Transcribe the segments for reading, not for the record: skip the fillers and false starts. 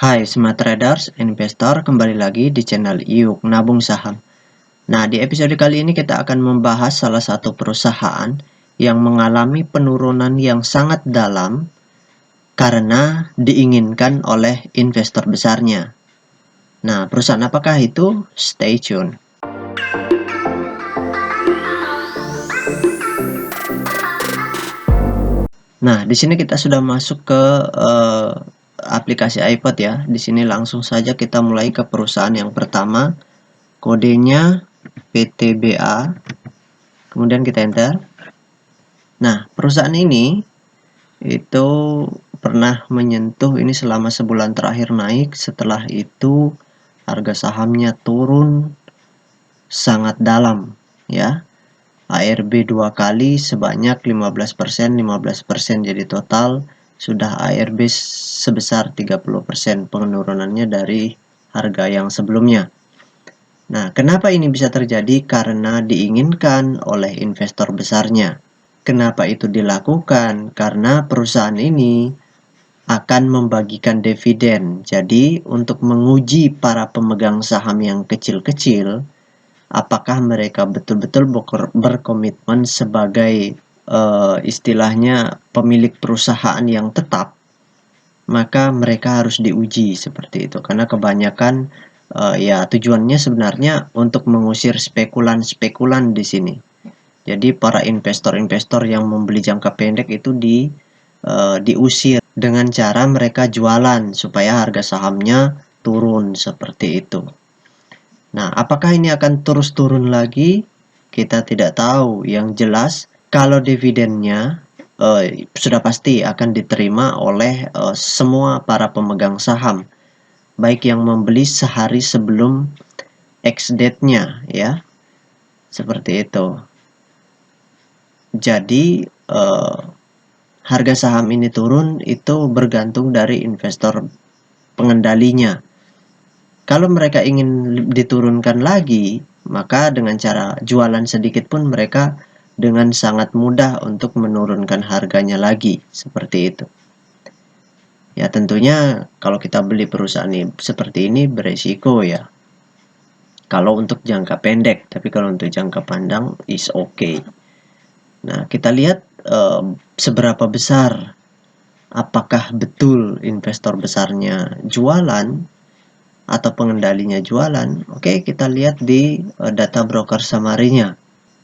Hai Smart Traders, investor, kembali lagi di channel Iuk Nabung Saham. Nah, di episode kali ini kita akan membahas salah satu perusahaan yang mengalami penurunan yang sangat dalam karena diinginkan oleh investor besarnya. Nah, perusahaan apakah itu? Stay tune. Nah, di sini kita sudah masuk ke aplikasi iPod ya. Di sini langsung saja kita mulai ke perusahaan yang pertama. Kodenya PTBA. Kemudian kita enter. Nah, perusahaan ini itu pernah menyentuh ini selama sebulan terakhir naik. Setelah itu harga sahamnya turun sangat dalam ya. ARB 2 kali sebanyak 15%, 15%, jadi total sudah ARB sebesar 30% penurunannya dari harga yang sebelumnya. Nah, kenapa ini bisa terjadi? Karena diinginkan oleh investor besarnya. Kenapa itu dilakukan? Karena perusahaan ini akan membagikan dividen. Jadi, untuk menguji para pemegang saham yang kecil-kecil, apakah mereka betul-betul berkomitmen sebagai istilahnya pemilik perusahaan yang tetap, maka mereka harus diuji seperti itu. Karena kebanyakan ya tujuannya sebenarnya untuk mengusir spekulan-spekulan di sini. Jadi para investor-investor yang membeli jangka pendek itu diusir dengan cara mereka jualan supaya harga sahamnya turun seperti itu. Nah, apakah ini akan terus turun lagi? Kita tidak tahu. Yang jelas, kalau dividennya sudah pasti akan diterima oleh semua para pemegang saham, baik yang membeli sehari sebelum ex-date-nya, ya, seperti itu. Jadi, harga saham ini turun itu bergantung dari investor pengendalinya. Kalau mereka ingin diturunkan lagi, maka dengan cara jualan sedikit pun mereka dengan sangat mudah untuk menurunkan harganya lagi, seperti itu. Ya tentunya kalau kita beli perusahaan ini seperti ini beresiko ya. Kalau untuk jangka pendek, tapi kalau untuk jangka panjang is okay. Nah, kita lihat seberapa besar, apakah betul investor besarnya jualan atau pengendalinya jualan. Oke, kita lihat di data broker summary-nya.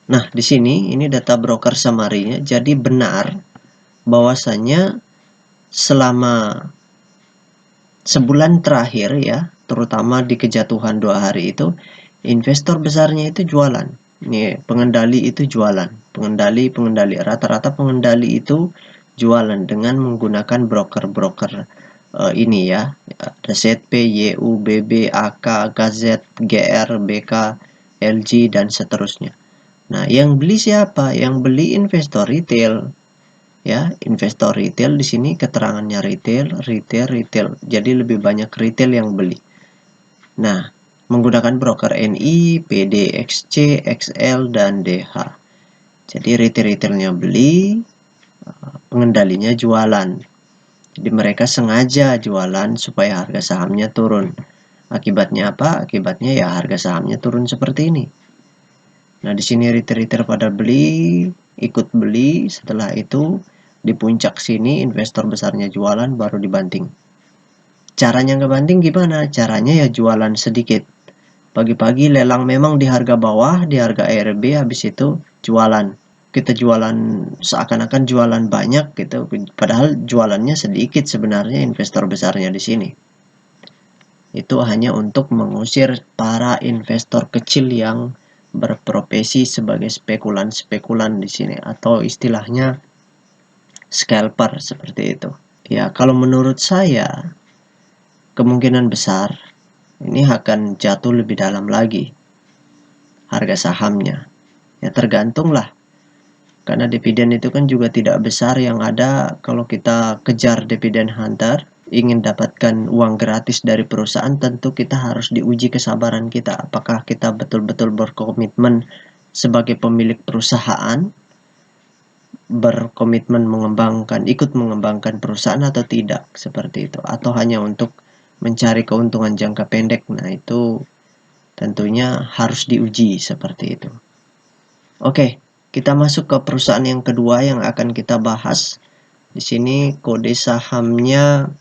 Nah, di sini ini data broker summary-nya. Jadi benar bahwasannya selama sebulan terakhir ya, terutama di kejatuhan 2 hari itu, investor besarnya itu jualan. Ini pengendali itu jualan. Pengendali rata-rata pengendali itu jualan dengan menggunakan broker-broker ini ya, ZP, YU, BB, AK, KZ, GR, BK, LG dan seterusnya. Nah, yang beli siapa? Yang beli investor retail. Ya, investor retail di sini keterangannya retail. Jadi lebih banyak retail yang beli. Nah, menggunakan broker NI, PD, XC, XL dan DH. Jadi retailnya beli, pengendalinya jualan. Jadi mereka sengaja jualan supaya harga sahamnya turun. Akibatnya apa? Akibatnya ya harga sahamnya turun seperti ini. Nah, di sini retail pada beli, ikut beli, setelah itu di puncak sini investor besarnya jualan baru dibanting. Caranya ngebanting gimana? Caranya ya jualan sedikit. Pagi-pagi lelang memang di harga bawah, di harga ARB, habis itu jualan. Kita jualan seakan-akan jualan banyak gitu, padahal jualannya sedikit sebenarnya investor besarnya di sini. Itu hanya untuk mengusir para investor kecil yang berprofesi sebagai spekulan-spekulan di sini, atau istilahnya scalper seperti itu. Ya, kalau menurut saya kemungkinan besar ini akan jatuh lebih dalam lagi harga sahamnya. Ya tergantung lah. Karena dividen itu kan juga tidak besar, yang ada kalau kita kejar dividen hunter, ingin dapatkan uang gratis dari perusahaan, tentu kita harus diuji kesabaran kita. Apakah kita betul-betul berkomitmen sebagai pemilik perusahaan, berkomitmen ikut mengembangkan perusahaan atau tidak, seperti itu. Atau hanya untuk mencari keuntungan jangka pendek. Nah, itu tentunya harus diuji seperti itu. Oke, kita masuk ke perusahaan yang kedua yang akan kita bahas. Di sini kode sahamnya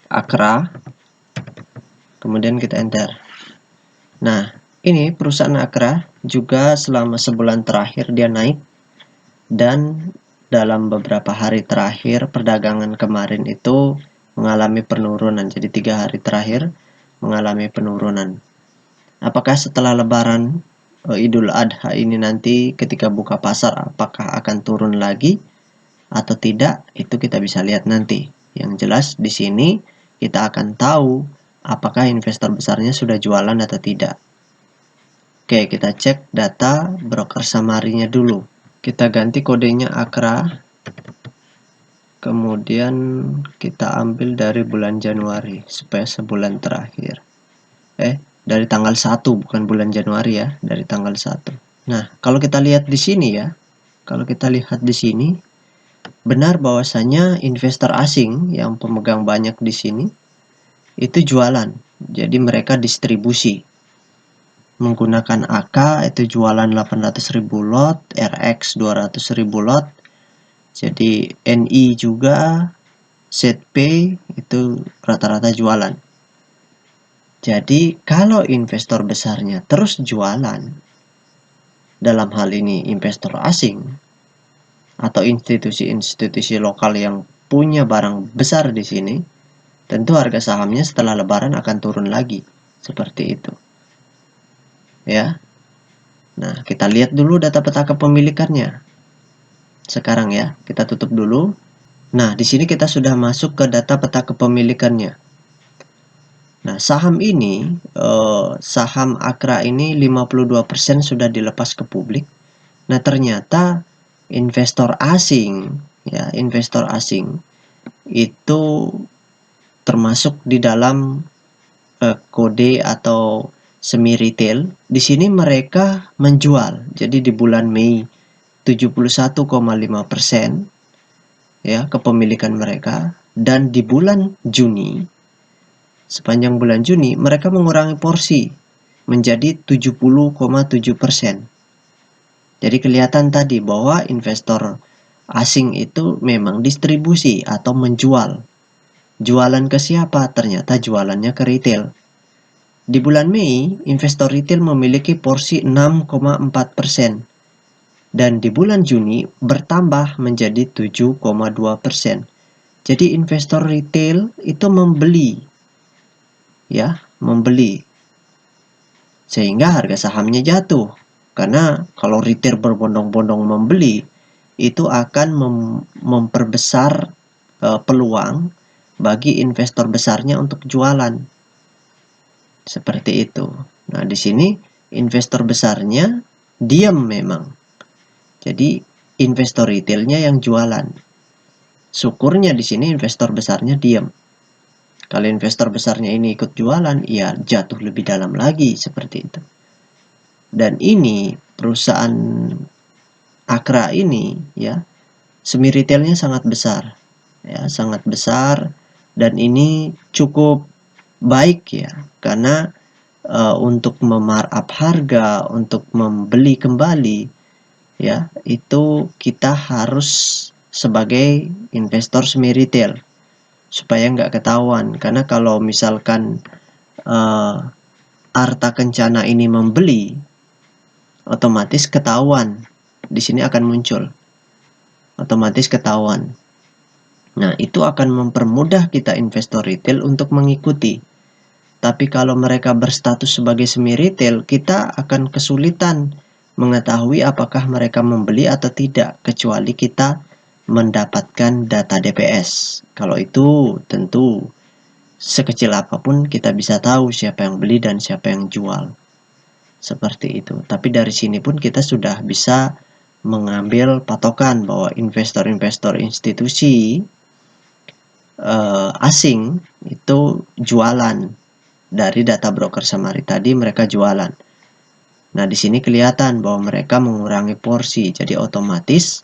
Akra. Kemudian kita enter. Nah, ini perusahaan Akra juga selama sebulan terakhir dia naik, dan dalam beberapa hari terakhir perdagangan kemarin itu mengalami penurunan. Jadi 3 hari terakhir mengalami penurunan. Apakah setelah Lebaran Idul Adha ini nanti ketika buka pasar apakah akan turun lagi atau tidak? Itu kita bisa lihat nanti. Yang jelas di sini kita akan tahu apakah investor besarnya sudah jualan atau tidak. Oke, kita cek data broker summary-nya dulu. Kita ganti kodenya Akra. Kemudian kita ambil dari bulan Januari supaya sebulan terakhir. Dari tanggal 1, bukan bulan Januari ya, dari tanggal 1. Nah, kalau kita lihat di sini ya, kalau kita lihat di sini, benar bahwasanya investor asing yang pemegang banyak di sini itu jualan. Jadi mereka distribusi menggunakan AK, itu jualan 800.000 lot, RX 200.000 lot. Jadi NI juga, ZP itu rata-rata jualan. Jadi kalau investor besarnya terus jualan, dalam hal ini investor asing atau institusi-institusi lokal yang punya barang besar di sini, tentu harga sahamnya setelah Lebaran akan turun lagi, seperti itu. Ya. Nah, kita lihat dulu data peta kepemilikannya. Sekarang ya, kita tutup dulu. Nah, di sini kita sudah masuk ke data peta kepemilikannya. Nah, saham ini, saham Akra ini 52% sudah dilepas ke publik. Nah, ternyata investor asing itu termasuk di dalam kode atau semi retail. Di sini mereka menjual. Jadi di bulan Mei 71,5% ya kepemilikan mereka, dan di bulan Juni, sepanjang bulan Juni mereka mengurangi porsi menjadi 70,7%. Jadi kelihatan tadi bahwa investor asing itu memang distribusi atau menjual. Jualan ke siapa? Ternyata jualannya ke retail. Di bulan Mei, investor retail memiliki porsi 6,4%. Dan di bulan Juni bertambah menjadi 7,2%. Jadi investor retail itu membeli. Sehingga harga sahamnya jatuh. Karena kalau retail berbondong-bondong membeli, itu akan memperbesar peluang bagi investor besarnya untuk jualan. Seperti itu. Nah, di sini investor besarnya diam memang. Jadi investor retailnya yang jualan. Syukurnya di sini investor besarnya diam. Kalau investor besarnya ini ikut jualan, ya jatuh lebih dalam lagi seperti itu. Dan ini perusahaan Akra ini ya, semi retailnya sangat besar. Ya, sangat besar, dan ini cukup baik ya, karena untuk memarkup harga, untuk membeli kembali ya, itu kita harus sebagai investor semi retail supaya nggak ketahuan. Karena kalau misalkan Arta Kencana ini membeli, otomatis ketahuan. Di sini akan muncul. Otomatis ketahuan. Nah, itu akan mempermudah kita investor retail untuk mengikuti. Tapi kalau mereka berstatus sebagai semi retail, kita akan kesulitan mengetahui apakah mereka membeli atau tidak, kecuali kita mendapatkan data DPS. Kalau itu tentu sekecil apapun kita bisa tahu siapa yang beli dan siapa yang jual. Seperti itu. Tapi dari sini pun kita sudah bisa mengambil patokan bahwa investor-investor institusi asing itu jualan. Dari data broker summary tadi mereka jualan. Nah, di sini kelihatan bahwa mereka mengurangi porsi. Jadi otomatis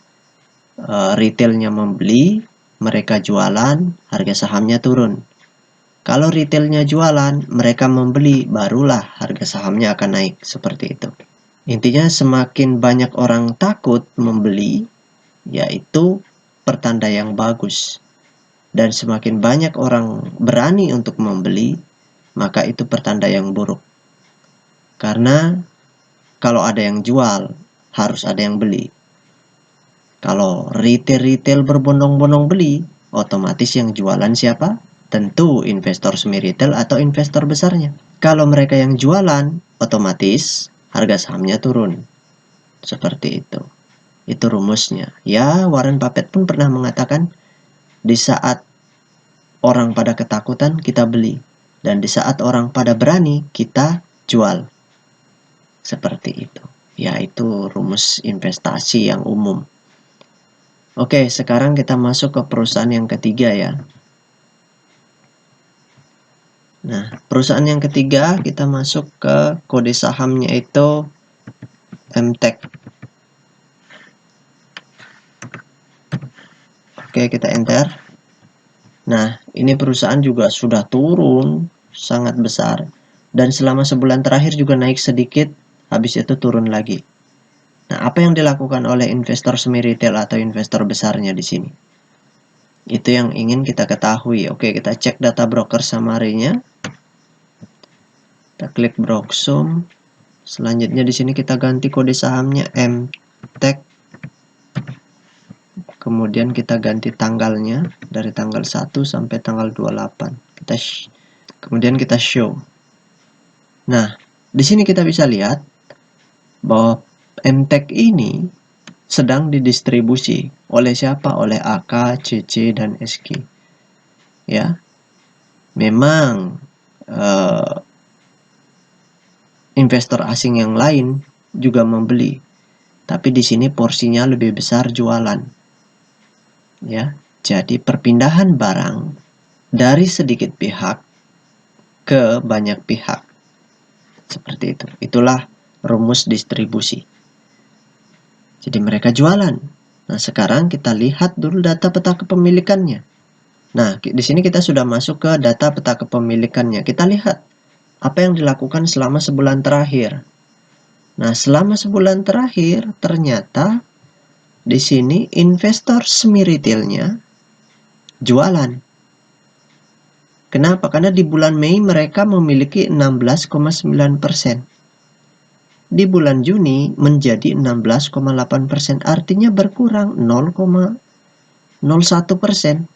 retailnya membeli, mereka jualan, harga sahamnya turun. Kalau retailnya jualan, mereka membeli, barulah harga sahamnya akan naik, seperti itu. Intinya semakin banyak orang takut membeli, yaitu pertanda yang bagus. Dan semakin banyak orang berani untuk membeli, maka itu pertanda yang buruk. Karena kalau ada yang jual, harus ada yang beli. Kalau retail berbondong-bondong beli, otomatis yang jualan siapa? Tentu investor semi retail atau investor besarnya. Kalau mereka yang jualan, otomatis harga sahamnya turun. Seperti itu. Itu rumusnya. Ya, Warren Buffett pun pernah mengatakan, di saat orang pada ketakutan, kita beli. Dan di saat orang pada berani, kita jual. Seperti itu. Ya, itu rumus investasi yang umum. Oke, sekarang kita masuk ke perusahaan yang ketiga ya. Nah, perusahaan yang ketiga kita masuk ke kode sahamnya itu MTech. Oke, kita enter. Nah, ini perusahaan juga sudah turun sangat besar dan selama sebulan terakhir juga naik sedikit, habis itu turun lagi. Nah, apa yang dilakukan oleh investor semi retail atau investor besarnya di sini? Itu yang ingin kita ketahui. Oke, kita cek data broker summary-nya. Kita klik Broksum. Selanjutnya di sini kita ganti kode sahamnya MTech. Kemudian kita ganti tanggalnya dari tanggal 1 sampai tanggal 28. Kemudian kita show. Nah, di sini kita bisa lihat bahwa MTech ini sedang didistribusi oleh siapa? Oleh AK, CC, dan SG. Ya. Memang investor asing yang lain juga membeli, tapi di sini porsinya lebih besar jualan. Ya, jadi perpindahan barang dari sedikit pihak ke banyak pihak. Seperti itu. Itulah rumus distribusi. Jadi mereka jualan. Nah, sekarang kita lihat dulu data peta kepemilikannya. Nah, di sini kita sudah masuk ke data peta kepemilikannya. Kita lihat apa yang dilakukan selama sebulan terakhir. Nah, selama sebulan terakhir ternyata di sini investor semi retailnya jualan. Kenapa? Karena di bulan Mei mereka memiliki 16,9%. Di bulan Juni menjadi 16,8%. Artinya berkurang 0,01%.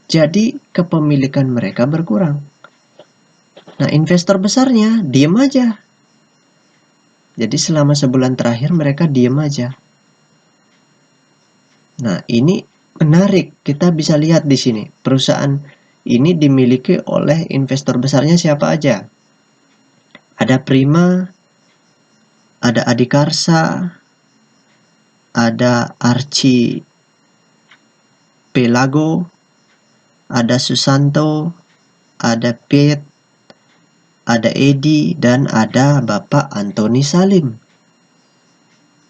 Jadi kepemilikan mereka berkurang. Nah, investor besarnya diem aja. Jadi selama sebulan terakhir mereka diem aja. Nah, ini menarik. Kita bisa lihat di sini. Perusahaan ini dimiliki oleh investor besarnya siapa aja? Ada Prima, ada Adikarsa, ada Archie Pelago, ada Susanto, ada Piet, ada Edi, dan ada Bapak Antoni Salim.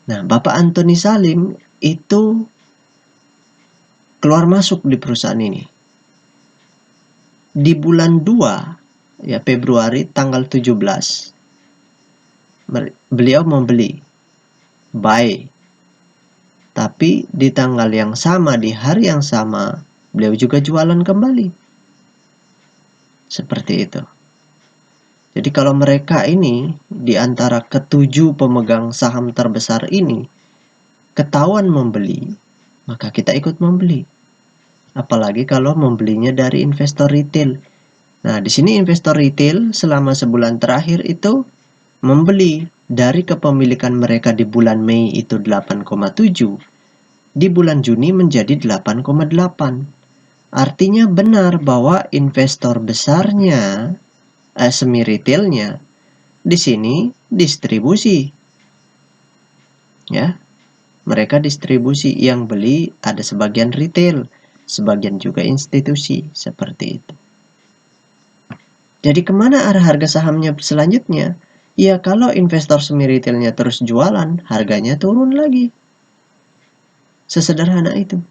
Nah, Bapak Antoni Salim itu keluar masuk di perusahaan ini. Di bulan 2, ya Februari tanggal 17, beliau membeli, buy. Tapi di tanggal yang sama, di hari yang sama, beliau juga jualan kembali. Seperti itu. Jadi kalau mereka ini, di antara ke-7 pemegang saham terbesar ini, ketahuan membeli, maka kita ikut membeli. Apalagi kalau membelinya dari investor retail. Nah, di sini investor retail selama sebulan terakhir itu membeli dari kepemilikan mereka di bulan Mei itu 8,7, di bulan Juni menjadi 8,8. Artinya benar bahwa investor besarnya, semi retailnya, di sini distribusi. Ya, mereka distribusi, yang beli ada sebagian retail, sebagian juga institusi, seperti itu. Jadi kemana arah harga sahamnya selanjutnya? Ya kalau investor semi retailnya terus jualan, harganya turun lagi. Sesederhana itu.